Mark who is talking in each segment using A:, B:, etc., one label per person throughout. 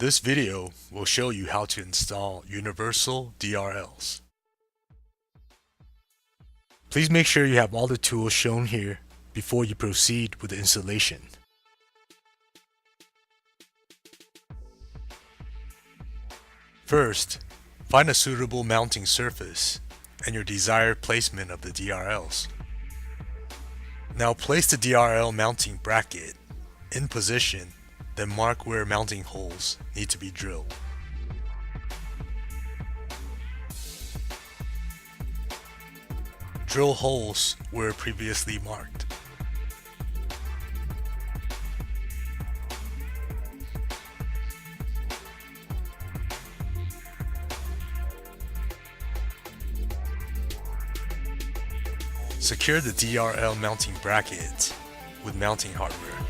A: This video will show you how to install universal DRLs. Please make sure you have all the tools shown here before you proceed with the installation. First, find a suitable mounting surface and your desired placement of the DRLs. Now place the DRL mounting bracket in position, then mark where mounting holes need to be drilled. Drill holes where previously marked. Secure the DRL mounting bracket with mounting hardware.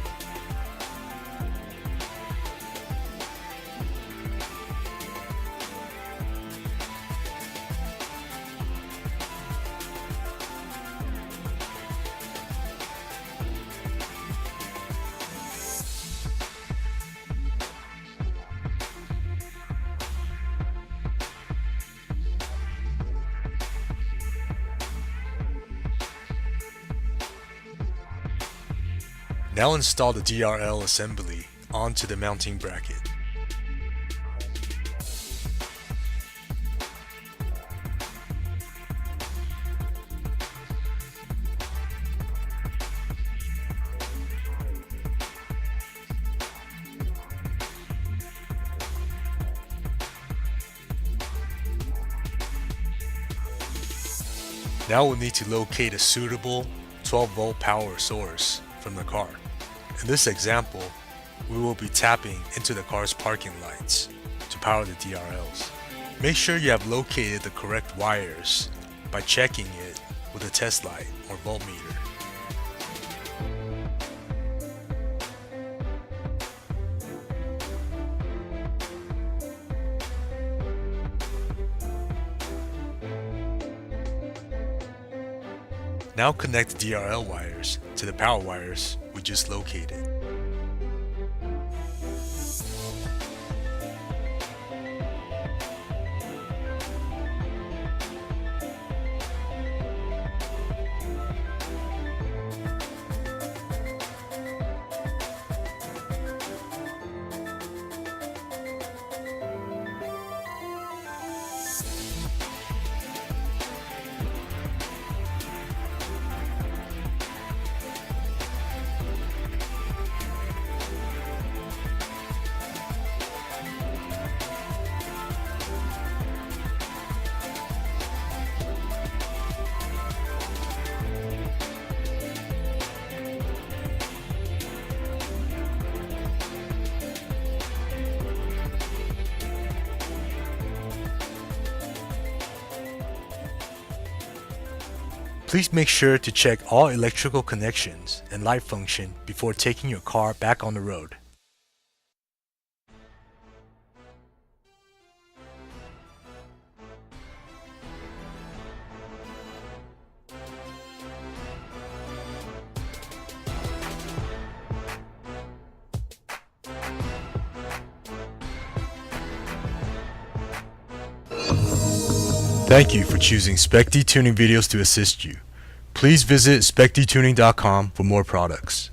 A: Now install the DRL assembly onto the mounting bracket. Now we'll need to locate a suitable 12-volt power source from the car. In this example, we will be tapping into the car's parking lights to power the DRLs. Make sure you have located the correct wires by checking it with a test light or voltmeter. Now connect the DRL wires to the power wires we just located. Please make sure to check all electrical connections and light function before taking your car back on the road. Thank you for choosing Specdtuning videos to assist you. Please visit specdtuning.com for more products.